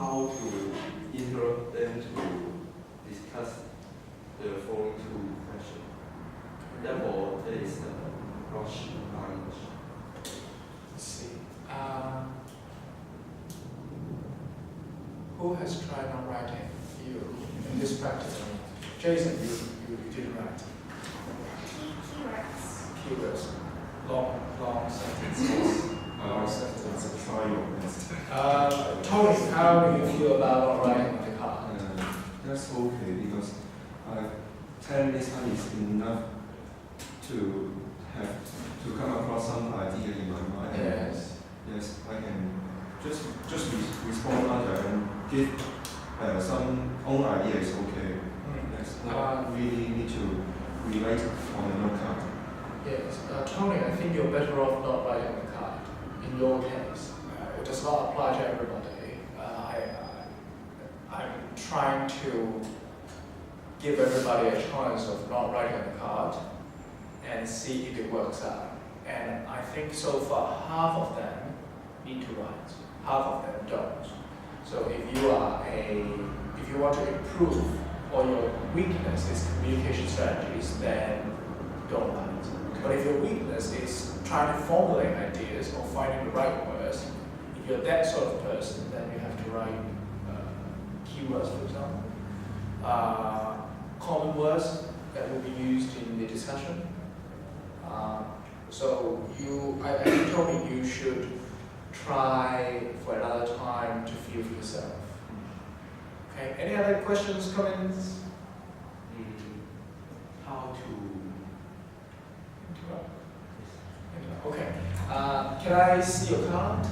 how to interrupt them to discuss the following two questions. Therefore, there is the rush language. Let's see. Who has tried not writing? You in this practice. Jason, you didn't write. Keywords. Long sentences. Long sentences. Try your best. Tony, how do you feel about not writing on the card? That's okay because 10 minutes time is enough to have to come across some idea in my mind. Yes. Yes, I can just respond later and give some own idea is okay. Yes, not really need to relate on the note card. Yes, Tony, I think you're better off not writing on the card. In your case, it does not apply to everybody. I'm trying to give everybody a chance of not writing on the card and see if it works out. And I think so far half of them need to write, half of them don't. So if you want to improve or your weakness is communication strategies, then don't write. But if your weakness is trying to formulate ideas or finding the right words, if you're that sort of person, then you have to write keywords, for example. Common words that will be used in the discussion. I think Tony, you should try for another time to feel for yourself. Okay, any other questions, comments? How to Okay. Can I see your card?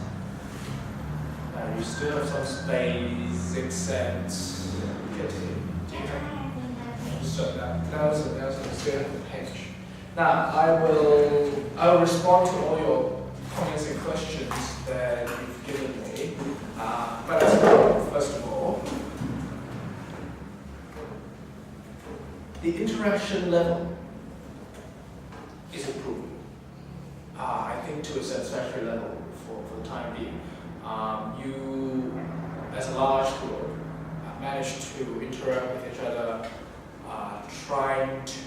You still have some basic sense. Do you have? So that was still have the page. Now I will respond to all your comments and questions that you've given me. But as well, first of all, the interaction level is improving. I think to a satisfactory level for the time being. You, as a large group, managed to interact with each other, trying to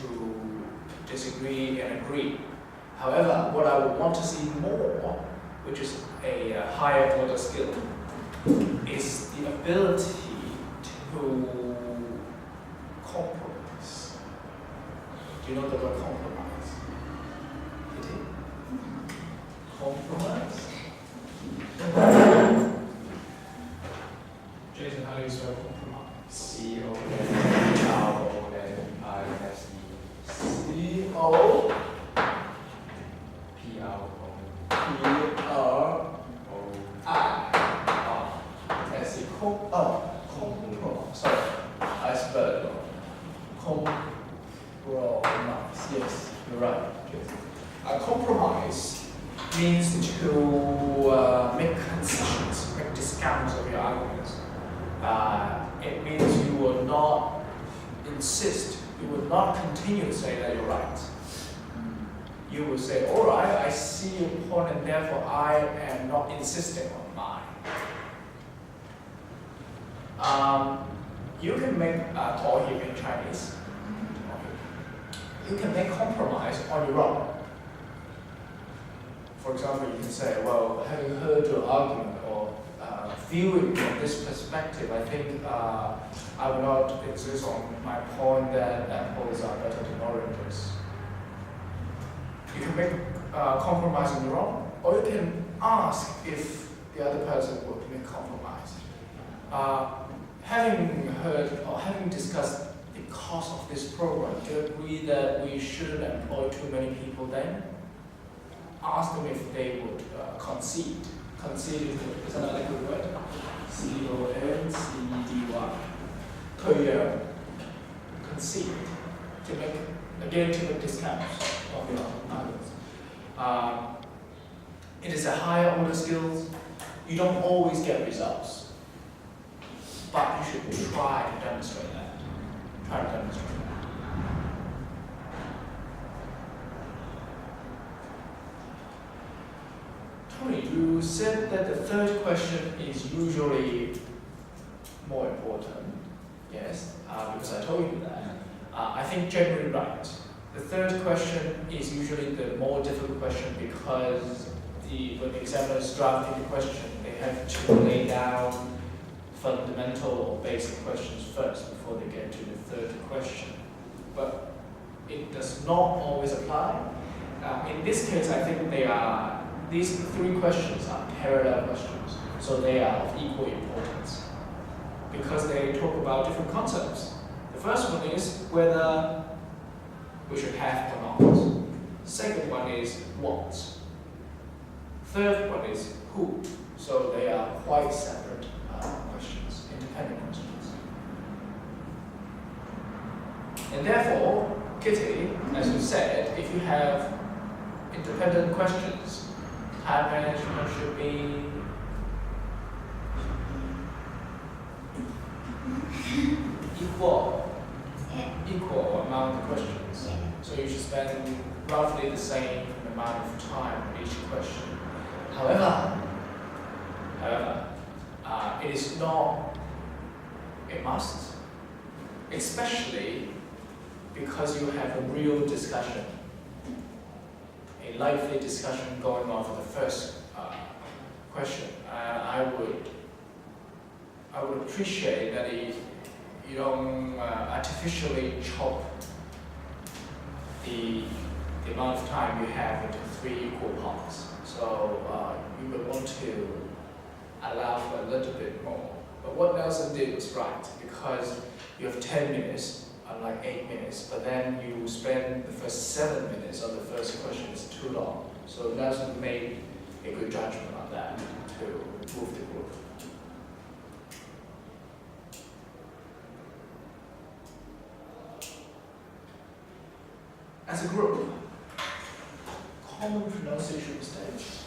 disagree and agree. However, what I would want to see more, which is a higher order skill, is the ability to compromise. Do you know the word compromise? Compromise? Jason, how do you spell compromise? C-O-M-R-O-M-I-S-E. C-O P-R-O. P-R-O-I. S-E. Compromise. Sorry, I spelled it wrong. Compromise. Yes, you're right, Jason. Compromise means to make concessions, make discounts of your arguments. It means you will not insist, you will not continue to say that you're right. You will say, all right, I see your point and therefore I am not insisting on mine. You can make, or here in Chinese, you can make compromise on your own. For example, you can say, well, having heard your argument or viewing from this perspective, I think I will not insist on my point that apples are better than oranges. You can make compromise on your own, or you can ask if the other person would make compromise. Having heard or having discussed the cost of this program, do you agree that we shouldn't employ too many people then? Ask them if they would concede. Concede is another good word. C-O-N-C-E-D-Y. Concede. To make discounts of your arguments. It is a higher order skills. You don't always get results, but you should try to demonstrate that. Try to demonstrate that. Tony, you said that the third question is usually more important, yes, because I told you that. I think generally right. The third question is usually the more difficult question because when the examiners drafting the question, they have to lay down fundamental or basic questions first before they get to the third question. But it does not always apply. In this case, I think these three questions are parallel questions, so they are of equal importance because they talk about different concepts. The first one is whether we should have or not. Second one is what. Third one is who. So they are quite separate questions, independent questions. And therefore, Kitty, as you said, if you have independent questions, time management should be equal amount of questions. So you should spend roughly the same amount of time on each question. However, it is not a must, especially because you have a real discussion, a lively discussion going on for the first question. I would appreciate that you don't artificially chop the amount of time you have into 3 equal parts. So you would want to allow for a little bit more. But what Nelson did was right, because you have 10 minutes, unlike 8 minutes, but then you spend the first 7 minutes on the first question, it's too long. So Nelson made a good judgment on that to move the group. As a group, common pronunciation mistakes.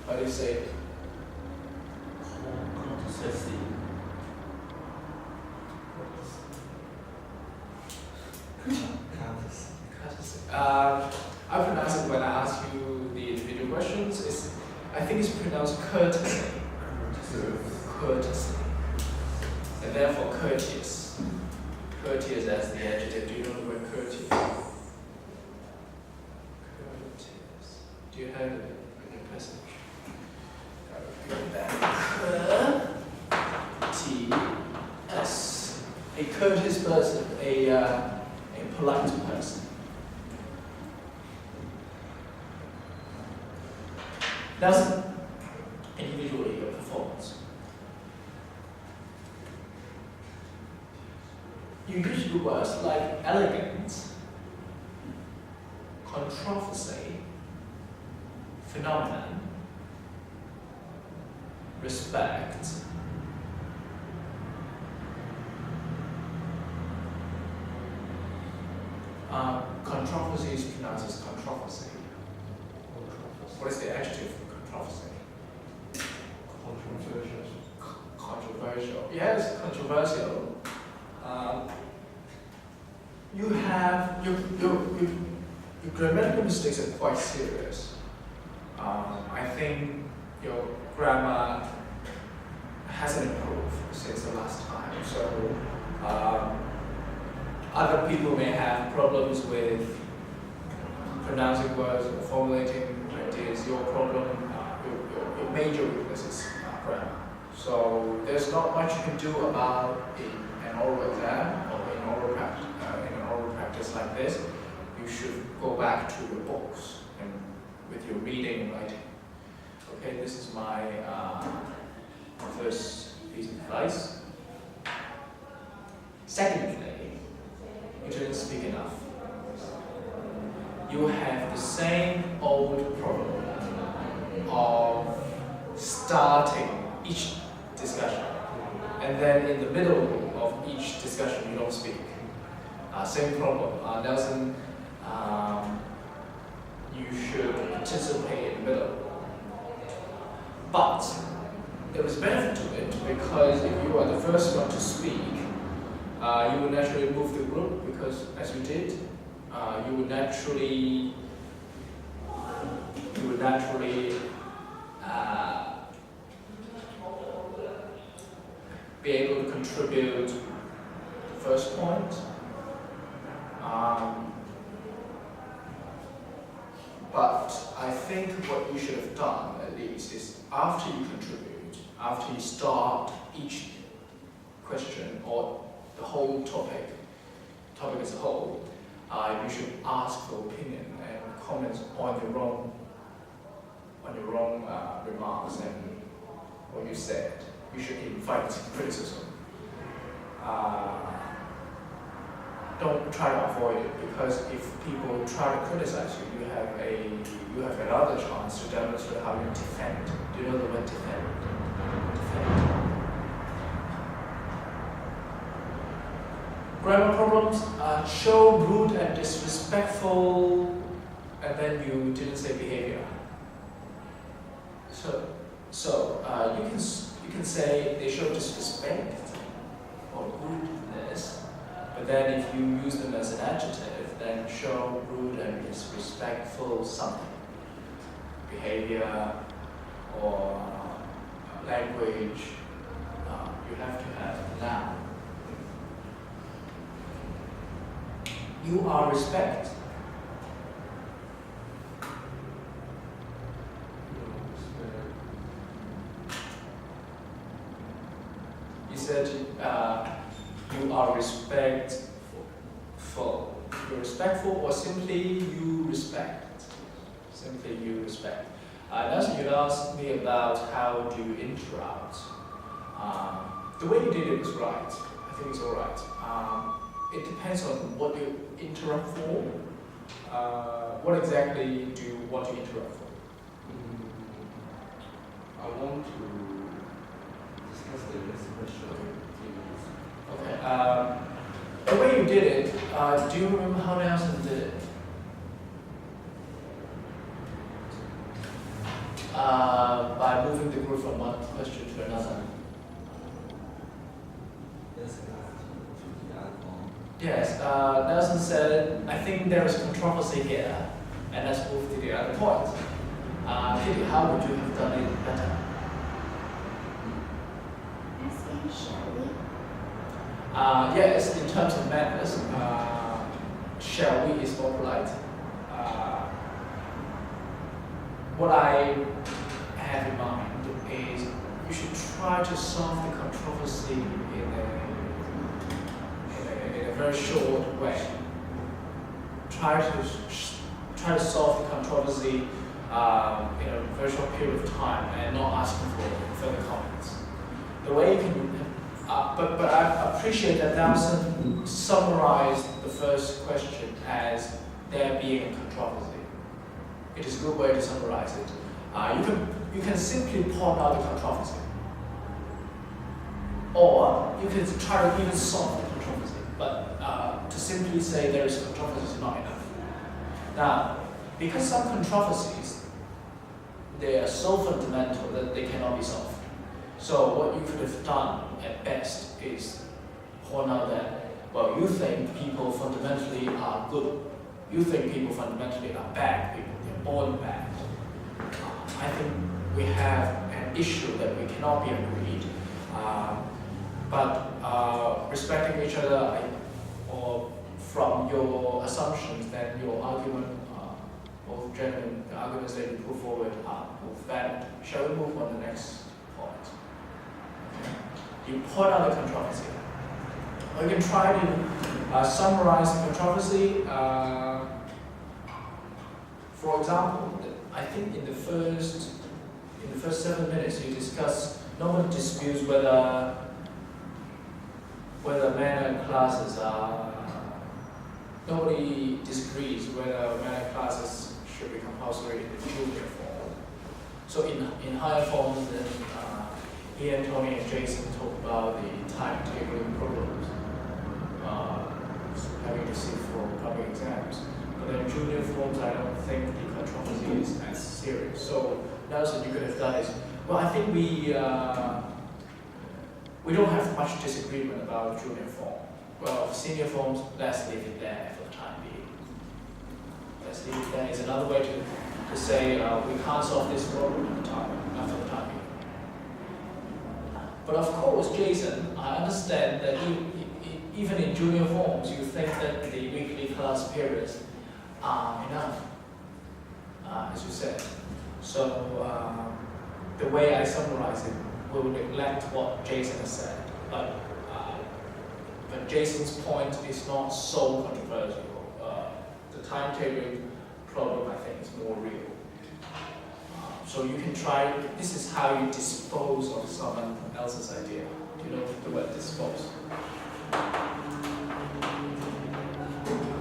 How do you say it? I pronounce it when I ask you the individual questions. I think it's pronounced courtesy. Courtesy. And therefore courteous. Courteous as the adjective. Do you know the word courteous? Courteous. Do you have it in your passage? Courteous. A courteous person. A polite person. That's individually your performance. You use words like elegant, controversy, phenomenon, respect, controversy is pronounced as controversy. What is the adjective for controversy? Controversial. Yes, controversial. You have your grammatical mistakes are quite serious. I think your grammar hasn't improved since the last time. So other people may have problems with pronouncing words or formulating ideas. Your problem, your major weakness is grammar. So there's not much you can do about an oral exam or in an oral practice like this. You should go back to your books and with your reading and writing. Okay, this is my first piece of advice. Secondly, you didn't speak enough. You have the same old problem of starting each discussion, and then in the middle of each discussion you don't speak. Same problem. Nelson, you should participate in the middle. But there is benefit to it, because if you are the first one to speak, you will naturally move the group, because as you did, you would naturally be able to contribute the first point. But I think what you should have done, at least, is after you contribute, after you start each question or the whole topic as a whole, you should ask for opinion and comments on your own remarks and what you said. You should invite criticism. Don't try to avoid it, because if people try to criticize you, you have another chance to demonstrate how you defend. Do you know the word defend? Defend. Grammar problems show rude and disrespectful, and then you didn't say behavior. So you can say they show disrespect or rudeness, but then if you use them as an adjective, then show rude and disrespectful something, behavior or language. You have to have noun. You are respect. You said you are respectful. You're respectful, or simply you respect. Simply you respect. Nelson, you asked me about how do you interrupt. The way you did it was right. I think it's all right. It depends on what you interrupt for. What exactly do you want to interrupt for? I want to discuss the next question. Okay. The way you did it, do you remember how Nelson did it? By moving the group from one question to another. Yes, Nelson said, I think there is controversy here, and let's move to the other point. Kitty, how would you have done it better? Asking, shall we? Yes, in terms of manners, shall we is more polite. What I have in mind is you should try to solve the controversy in a very short way. Try to solve the controversy in a very short period of time and not asking for further comments. The way you can, but I appreciate that Nelson summarized the first question as there being a controversy. It is a good way to summarize it. You can simply point out the controversy, or you can try to even solve the controversy. But to simply say there is controversy is not enough. Now, because some controversies, they are so fundamental that they cannot be solved. So what you could have done at best is point out that, well, you think people fundamentally are good. You think people fundamentally are bad people. They're born bad. I think we have an issue that we cannot be agreed. But respecting each other, or from your assumptions, then your argument, both gentlemen, the arguments that you put forward are both valid. Shall we move on to the next point? Okay. You point out the controversy. Or you can try to summarize the controversy. For example, I think in the first 7 minutes you discuss nobody disputes whether manner classes are. Nobody disagrees whether manner classes should be compulsory in the junior form. So in higher forms, then Ian, Tony, and Jason talk about the timetabling problems having to sit for public exams. But in junior forms, I don't think the controversy is as serious. So Nelson, you could have done is, well, I think we don't have much disagreement about junior form. Well, senior forms, let's leave it there for the time being. see if there is another way to say we can't solve this problem at the time, after the time. But of course, Jason, I understand that even in junior forms, you think that the weekly class periods are enough, as you said. So the way I summarize it will neglect what Jason has said, but Jason's point is not so controversial. The timetable problem, I think, is more real. So you can try, this is how you dispose of someone else's idea. Do you know the word dispose?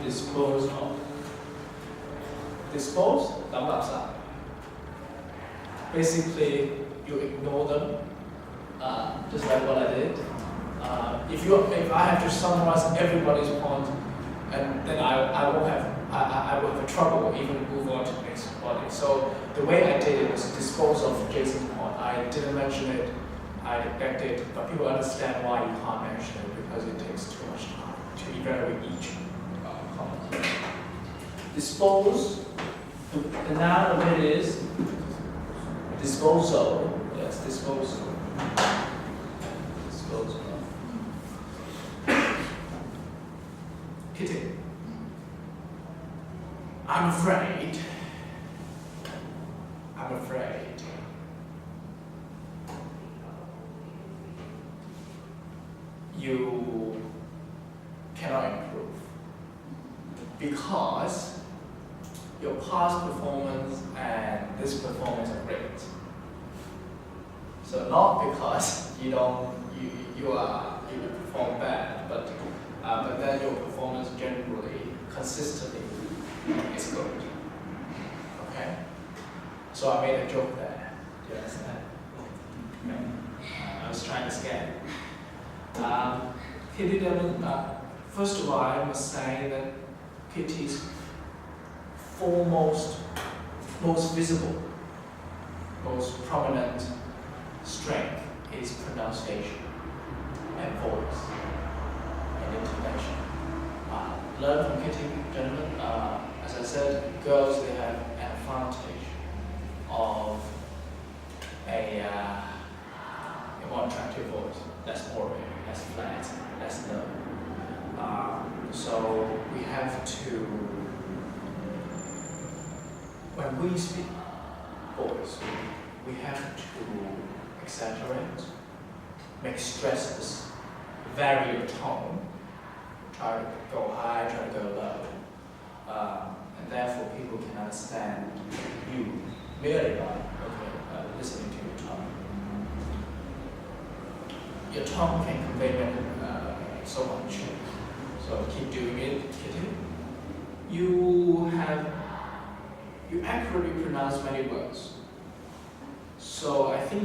Dispose of. Dispose, 抌垃圾. Basically, you ignore them, just like what I did. If I have to summarize everybody's point, and then I will have trouble even move on to the next body. So the way I did it was dispose of Jason's point. I didn't mention it, I neglected it, but people understand why you can't mention it because it takes too much time to evaluate each comment. Dispose, the noun of it is disposal. Yes, disposal. Disposal. Kitty. I'm afraid you cannot improve because your past performance and this performance are great. So not because you perform bad, but then your performance generally, consistently is good. Okay? So I made a joke there. Do you understand? Okay. I was trying to scare you. Kitty doesn't, first of all, I must say that Kitty's foremost, most visible, most prominent strength is pronunciation and voice and intonation. Learn from Kitty, gentlemen. As I said, girls, they have an advantage of a more attractive voice, less oral, less flat, less low. So we have to, when we speak voice, we have to exaggerate, make stresses, vary your tone, try to go high, try to go low, and therefore people can understand you merely by listening to your tone. Your tone can convey so much, so keep doing it, Kitty. You accurately pronounce many words. So I think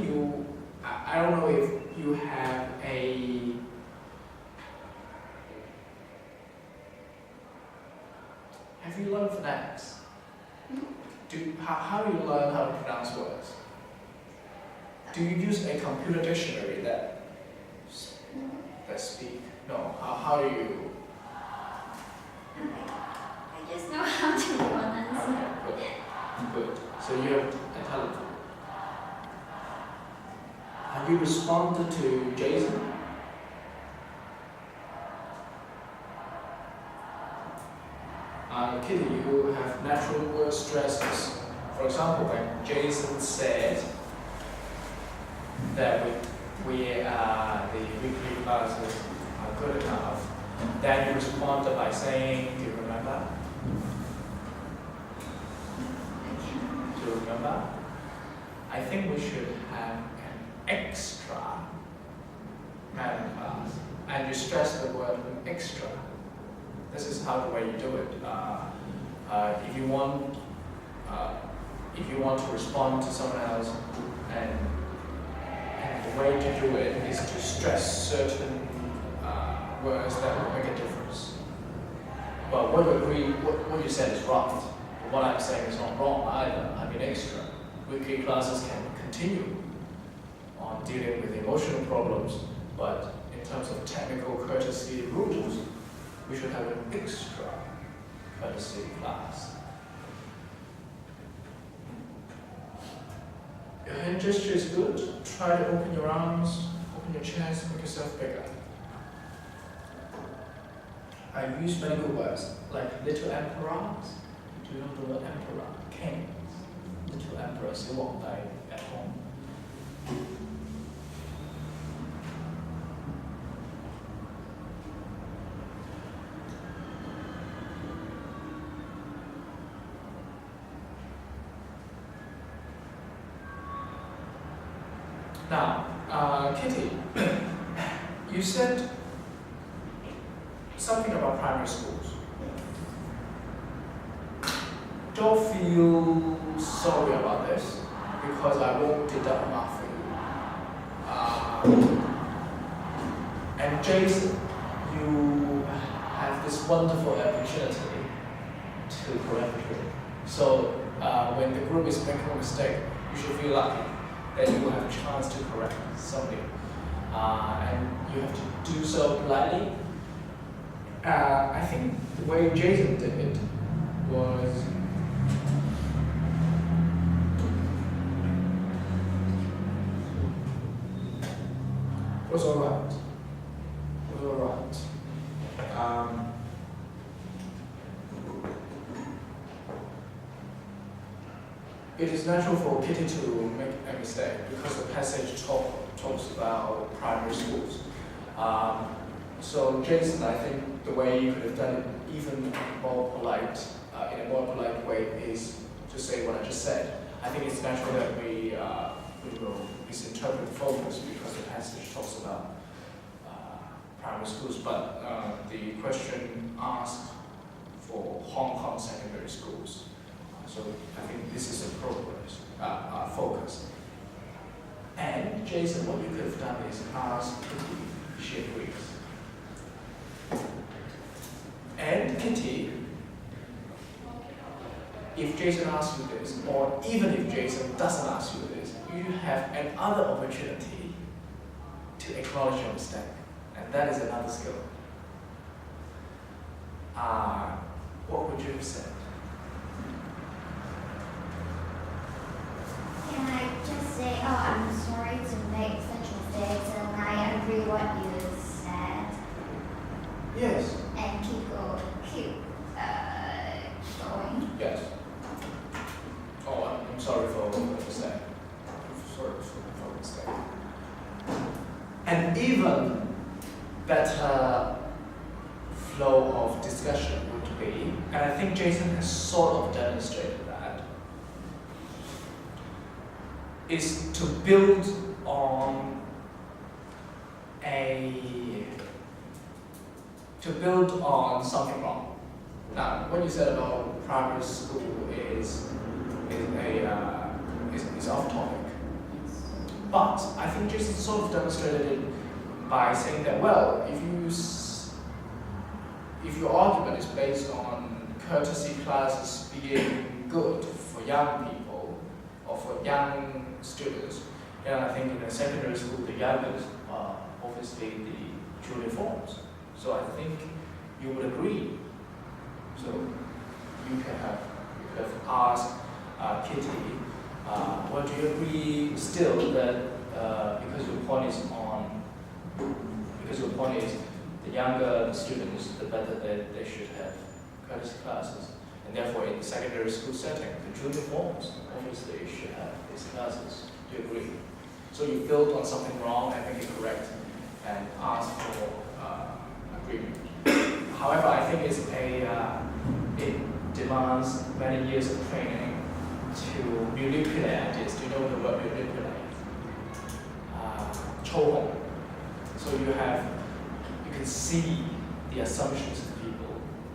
I don't know if you have have you learned phonetics? How do you learn how to pronounce words? Do you use a computer dictionary that speak? No. How do you? I just know how to pronounce. Okay, good. So you're intelligent. Have you responded to Jason? Kitty, you have natural word stresses. For example, when Jason said that the weekly classes are good enough, then you responded by saying, do you remember? Do you remember? I think we should have an extra math class, and you stress the word extra. This is how the way you do it. If you want to respond to someone else, and the way to do it is to stress certain words that will make a difference. Well, what you agree, what you said is right. But what I'm saying is not wrong either. I mean extra. Weekly classes can continue on dealing with emotional problems, but in terms of technical courtesy rules, we should have an extra courtesy class. gesture is good. Try to open your arms, open your chest, make yourself bigger. I use many good words, like little emperors. Do you know the word emperor? King. Little emperors, they won't die at home. Now, Kitty, you said something about primary schools. Don't feel sorry about this, because I won't deduct mark for you. And Jason, you have this wonderful opportunity to correct it. So when the group is making a mistake, you should feel lucky that you will have a chance to correct something. And you have to do so politely. I think the way Jason did it was alright. Was alright. It is natural for Kitty to make a mistake because the passage talks about primary schools. So Jason, I think the way you could have done it even more polite, in a more polite way, is to say what I just said. I think it's natural that we will misinterpret the focus because the passage talks about primary schools, but the question asked for Hong Kong secondary schools. So I think this is appropriate focus. And Jason, what you could have done is ask Kitty if she agrees. And Kitty, if Jason asks you this, or even if Jason doesn't ask you this, you have another opportunity to acknowledge your mistake. And that is another skill. What would you have said? Can I just say, oh, I'm sorry to make such mistakes, and I agree what you said. Yes. And keep going. Yes. Oh, I'm sorry for the mistake. Sorry for the mistake. And even better flow of discussion would be, and I think Jason has sort of demonstrated that, is to build on something wrong. Now, what you said about primary school is off topic. But I think Jason sort of demonstrated it by saying that, well, if your argument is based on courtesy classes being good for young people or for young students, then I think in the secondary school the youngest are obviously the junior forms. So I think you would agree. So you could have asked Kitty, well, do you agree still that because your point is the younger the students, the better that they should have courtesy classes, and therefore in the secondary school setting, the junior forms obviously should have these classes. Do you agree? So you build on something wrong and make it correct, and ask for agreement. However, I think it demands many years of training to manipulate ideas. Do you know the word manipulate? Chohong. So you can see the assumptions of people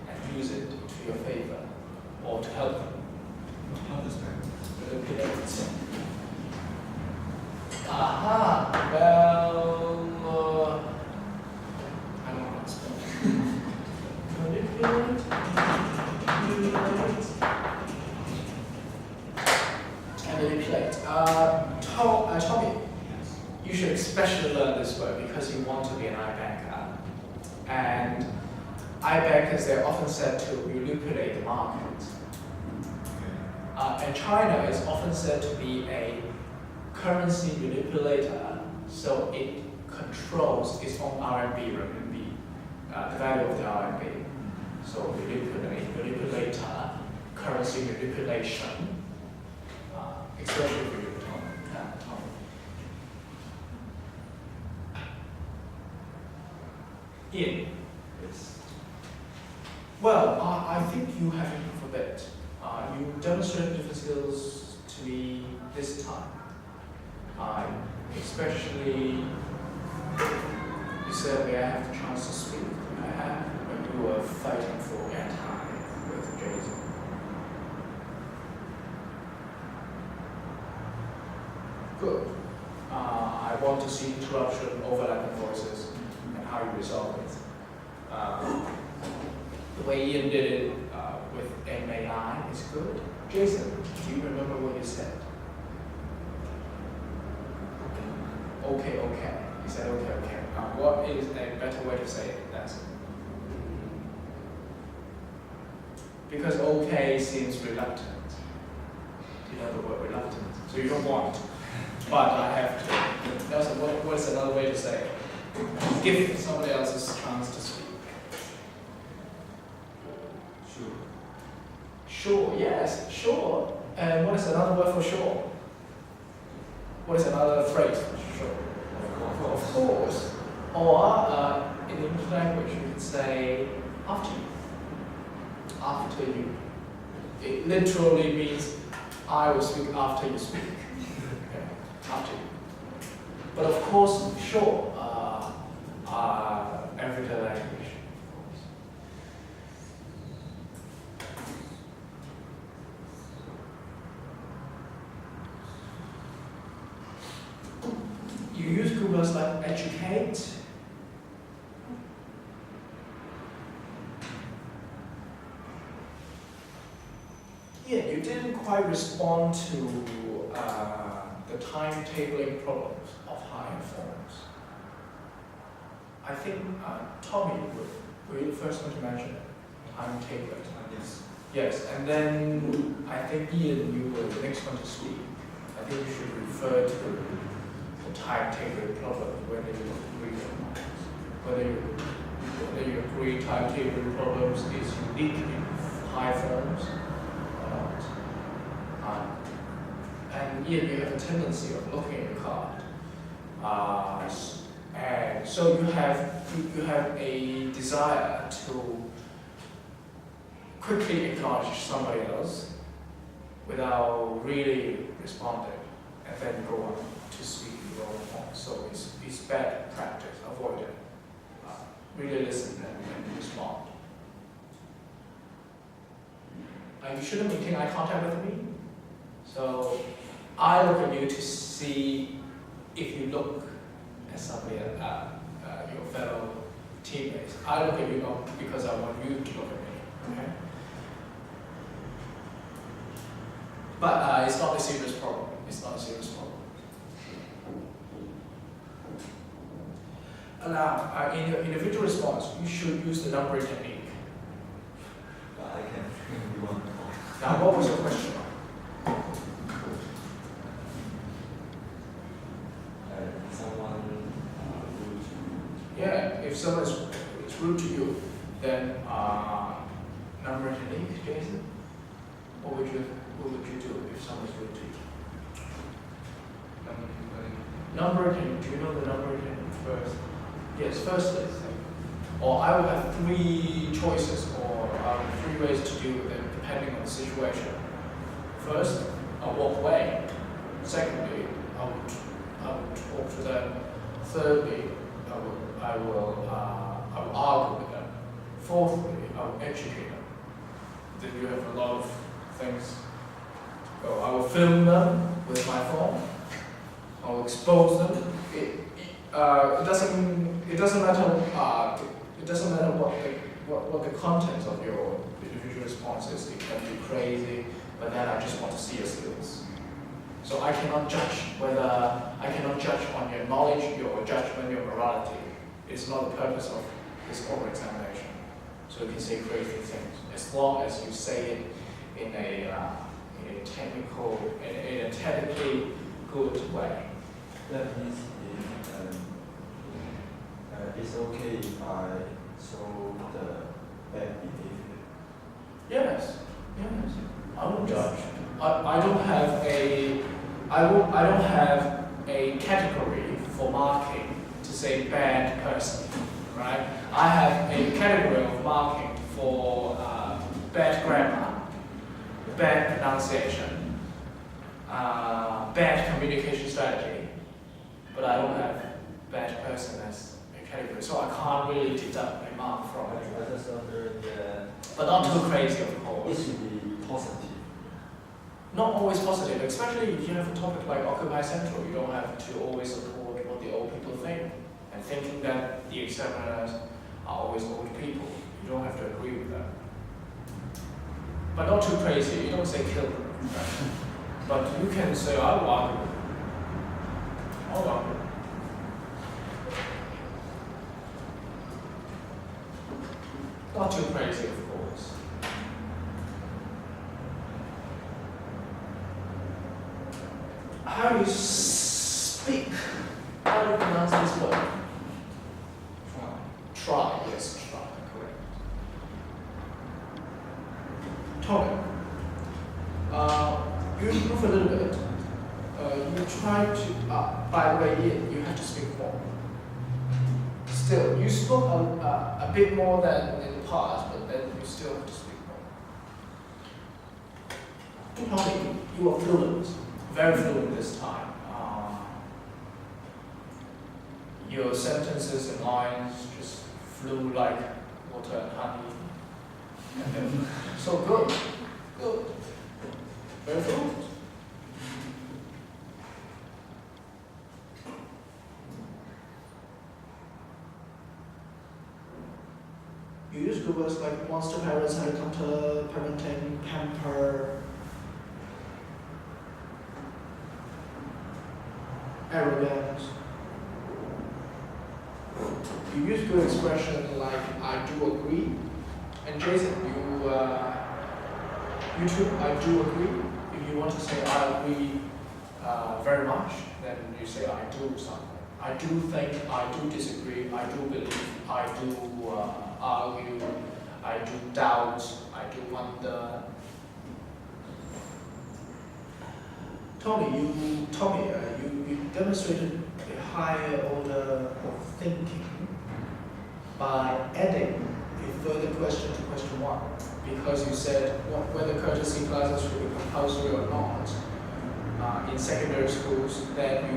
and use it to your favor or to help them. Understand. Manipulate. Aha, well, I don't know how to spell. Manipulate. And manipulate. Tommy, you should especially learn this word because you want to be an iBanker. And iBankers, they're often said to manipulate the market. And China is often said to be a currency manipulator, so it controls its own renminbi, the value of the RMB. So manipulator, currency manipulation, especially for your Tom. Ian. Yes. Well, I think you have improved a bit. You demonstrated different skills to me this time. Especially, you said may I have the chance to speak. I have when you were fighting for anti with Jason. Good. I want to see interruption, overlapping voices, and how you resolve it. The way Ian did it with MAI is good. Jason, do you remember what you said? Okay. You said okay. What is a better way to say it? That's it. Because okay seems reluctant. Do you know the word reluctant? So you don't want, but I have to. That's what is another way to say it? Give somebody else a chance to speak. Sure, yes, sure. And what is another word for sure? What is another phrase for sure? Of course. Or in English language, you could say after you. After you. It literally means I will speak after you speak. Okay. After you. But of course, sure. Everyday language. You use good words like educate. Yeah, you didn't quite respond to the timetabling problems of higher forms. I think Tommy were you the first one to mention it? Timetabling. Yes. Yes, and then I think Ian, you were the next one to speak. I think you should refer to the timetable problem, whether you agree or not. Whether you agree timetable problems is unique in high forms or not. And Ian, you have a tendency of looking at your card. And so you have a desire to quickly acknowledge somebody else without really responding, and then go on to speak your own point. So it's bad practice. Avoid it. Really listen and respond. You shouldn't maintain eye contact with me. So I look at you to see if you look at somebody, your fellow teammates. I look at you not because I want you to look at me. Okay? But it's not a serious problem. It's not a serious problem. Now, in your individual response, you should use the numbering technique. I can. You want? Now, what was your question? Someone rude to you. Yeah, if someone is rude to you, then numbering technique, Jason. What would you do if someone is rude to you? Numbering technique. Do you know the numbering technique first? Yes, firstly, or I will have three choices or three ways to deal with it depending on the situation. First, I'll walk away. Secondly, I would talk to them. Thirdly, I will argue with them. Fourthly, I will educate them. Then you have a lot of things. So I will film them with my phone. I will expose them. It doesn't matter what the contents of your individual response is. It can be crazy, but then I just want to see your skills. So I cannot judge on your knowledge, your judgment, your morality. It's not the purpose of this oral examination. So you can say crazy things as long as you say it in a technically good way. That means it's okay if I show the bad behavior. Yes, yes. I won't judge. I don't have a category for marking to say bad person, right? I have a category of marking for bad grammar, bad pronunciation, bad communication strategy, but I don't have bad person as a category, so I can't really deduct a mark from it. I just wonder But not too crazy, of course. it should be positive. Not always positive, especially if you have a topic like Occupy Central. You don't have to always support what the old people think, and thinking that the examiners are always old people. You don't have to agree with that. But not too crazy. You don't say kill them. Right? But you can say, I'll argue. I'll argue. Not too crazy, of course. How do you speak? How do you pronounce this word? Try. Try, yes, try, correct. Tony, you improve a little bit. You try to, by the way, you have to speak more. Still, you spoke a bit more than in the past, but then you still have to speak more. Tony, you are fluent, very fluent this time. Your sentences and lines just flew like water and honey. And then, so good, good, very fluent. You use good words like monster parents, helicopter, parenting, pamper, arrogant. You use good expression like I do agree. And Jason, you too, I do agree. If you want to say I agree very much, then you say I do something. I do think, I do disagree, I do believe, I do argue, I do doubt, I do wonder. Tommy, you demonstrated a higher order of thinking by adding a further question to question 1, because you said whether courtesy classes should be compulsory or not in secondary schools. Then you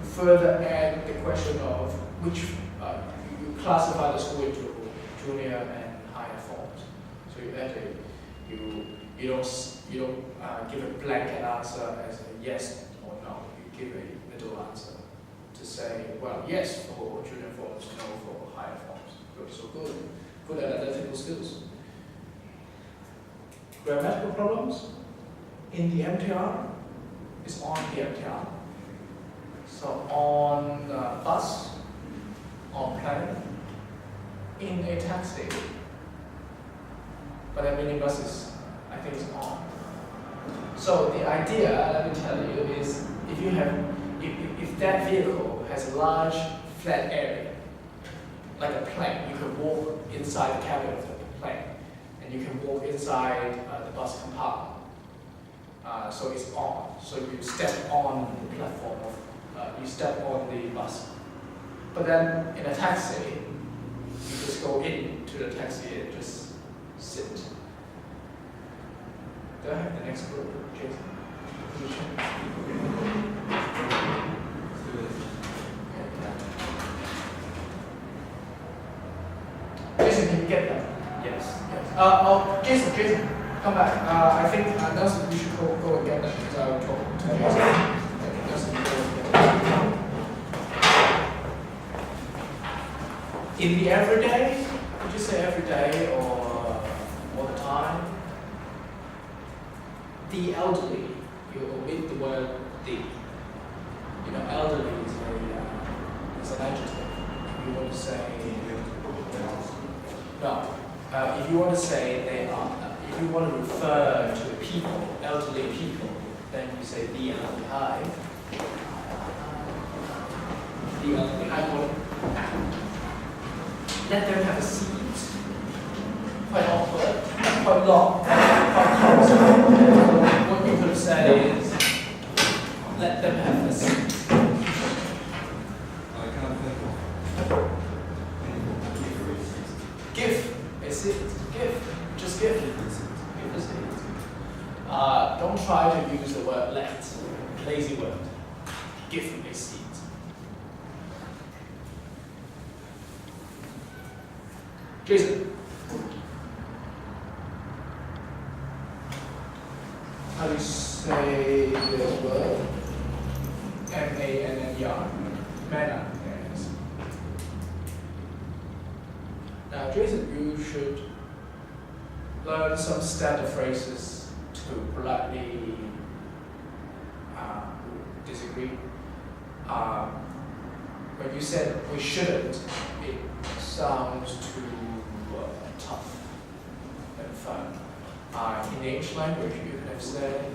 further add the question of which you classify the school into junior and higher forms. So you add you don't give a blanket answer as a yes or no. You give a middle answer to say, well, yes for junior forms, no for higher forms. Good, so good analytical skills. Grammatical problems in the MTR is on the MTR. So on bus, on plane, in a taxi. But there are many buses, I think it's on. So the idea, let me tell you, is if that vehicle has a large flat area, like a plane, you can walk inside the cabin of the plane, and you can walk inside the bus compartment. So it's on. So you step on the platform you step on the bus. But then in a taxi, you just go into the taxi and just sit. Do I have the next group, Jason? Jason, can you get that? Yes. Jason, come back. I think Nelson, you should go and get that because I will talk to Jason. Nelson, go and get that. In the everyday, would you say every day or all the time? The elderly, you omit the word the. You know, elderly is an adjective. You want to say no. If you want to say they are, if you want to refer to people, elderly people, then you say the are behind. The are behind. Let them have a seat. Quite awkward, quite long, quite close. So what you could say is, let them have a seat. I can't think of Give a seat. Give. Just give. Give a seat. Don't try to use the word let. Lazy word. Give a seat. Jason. How do you say this word? M-A-N-N-E-R. Manner. Yes. Now, Jason, you should learn some standard phrases to politely disagree. When you said we shouldn't, it sounds too tough and fun. In the English language, you could have said,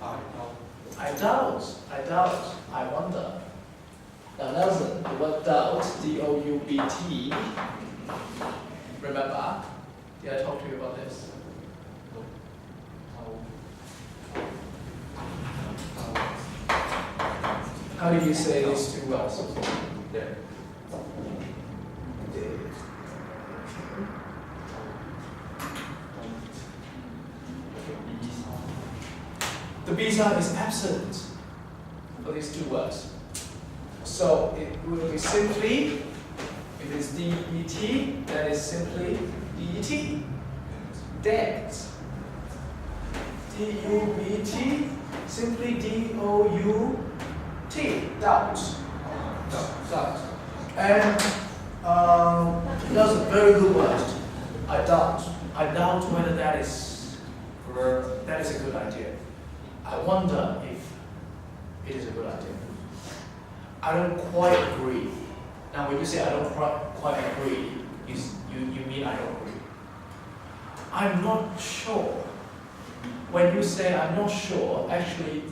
I doubt, I wonder. Now Nelson, the word doubt, D-O-U-B-T, remember? Did I talk to you about this? How do you say these two words? The B sound is absent for these two words. So it will be simply, if it's D-E-T, that is simply D-E-T. Dead. D-U-B-T, simply D-O-U-T. Doubt. Doubt. And that's a very good word. I doubt. I doubt whether that is a good idea. I wonder if it is a good idea. I don't quite agree. Now, when you say I don't quite agree, you mean I don't agree. I'm not sure. When you say I'm not sure, actually,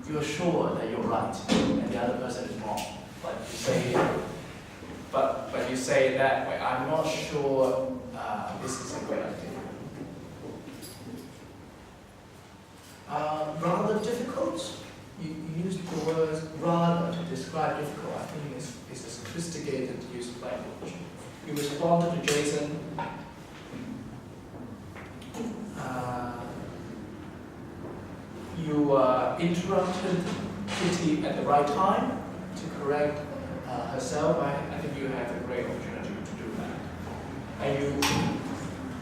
you're sure that you're right and the other person is wrong. But you say it that way. I'm not sure this is a great idea. Rather difficult. You used the word rather to describe difficult. I think it's a sophisticated use of language. You responded to Jason. You interrupted Kitty at the right time to correct herself. I think you had a great opportunity to do that. And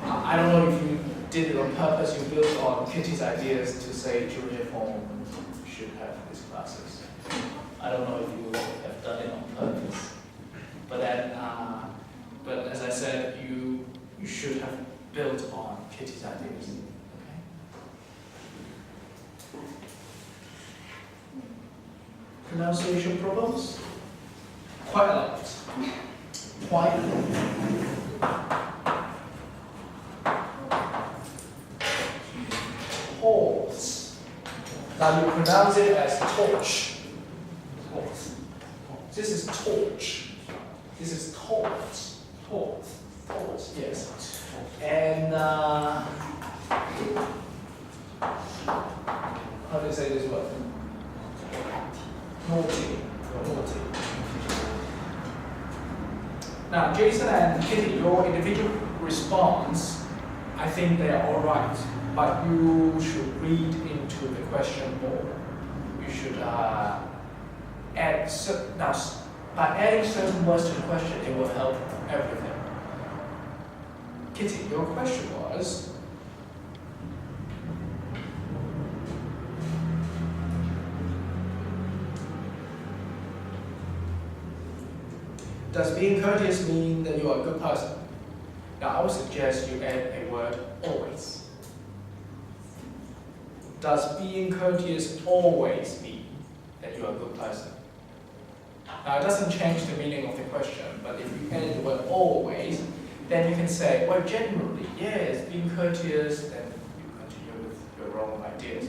I don't know if you did it on purpose. You built on Kitty's ideas to say Julia Fong should have these classes. I don't know if you have done it on purpose. But then, but as I said, you should have built on Kitty's ideas. Okay? Pronunciation problems? Quite a lot. Quite a lot. Horse. Now you pronounce it as torch. Horse. This is torch. This is torch. Torch. Torch. Yes. And how do you say this word? Naughty. Naughty. Now, Jason and Kitty, your individual response, I think they are all right, but you should read into the question more. You should add now, by adding certain words to the question, it will help everything. Kitty, your question was, does being courteous mean that you are a good person? Now, I would suggest you add a word always. Does being courteous always mean that you are a good person? Now, it doesn't change the meaning of the question, but if you add the word always, then you can say, well, generally, yes, being courteous, and you continue with your own ideas.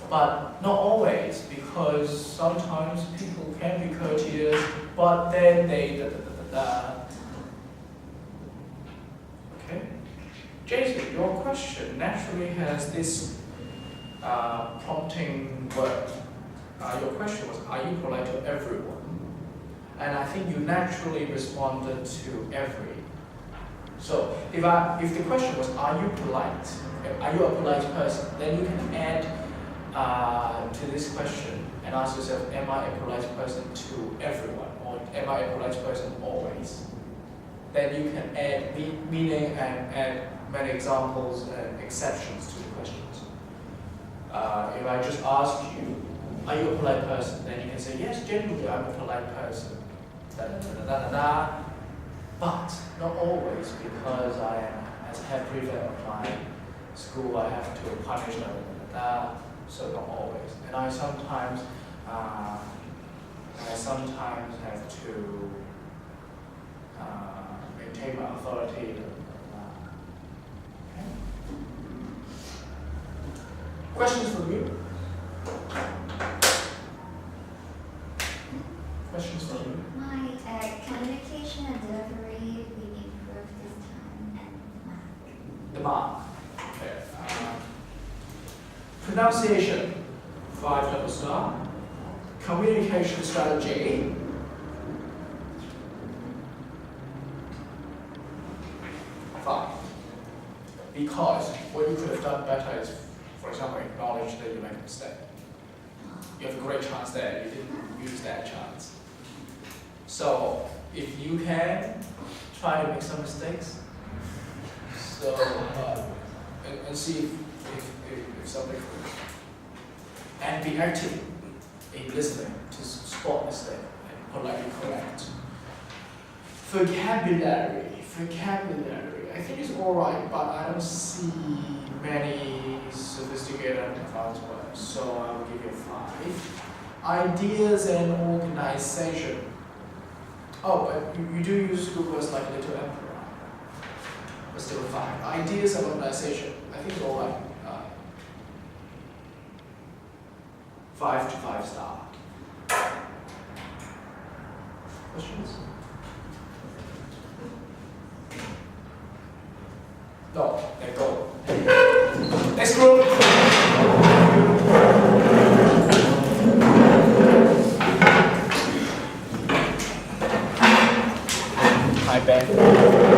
But not always, because sometimes people can be courteous, but then they Okay? Jason, your question naturally has this prompting word. Your question was, are you polite to everyone? And I think you naturally responded to every. So if the question was, are you polite? Are you a polite person? Then you can add to this question and ask yourself, am I a polite person to everyone? Or am I a polite person always? Then you can add meaning and add many examples and exceptions to the questions. If I just ask you, are you a polite person? Then you can say, yes, generally I'm a polite person. But not always, because as head prefect of my school, I have to punish so not always. And I sometimes have to maintain my authority. Okay. Questions from you? Questions from you? My communication and delivery we improved this time and The mark. Okay. Pronunciation, 5 double star. Communication strategy. 5. Because what you could have done better is, for example, acknowledge that you made a mistake. You have a great chance there, you didn't use that chance. So if you can, try to make some mistakes. So and see if something, and be active in listening to spot mistake and politely correct. Vocabulary. I think it's all right, but I don't see many sophisticated and advanced words, so I will give you 5. Ideas and organization. Oh, but you do use good words like little emperor, but still 5. Ideas and organization. I think it's all right. 5 to 5 star. Questions? No, then go. Next group. Hi, Ben.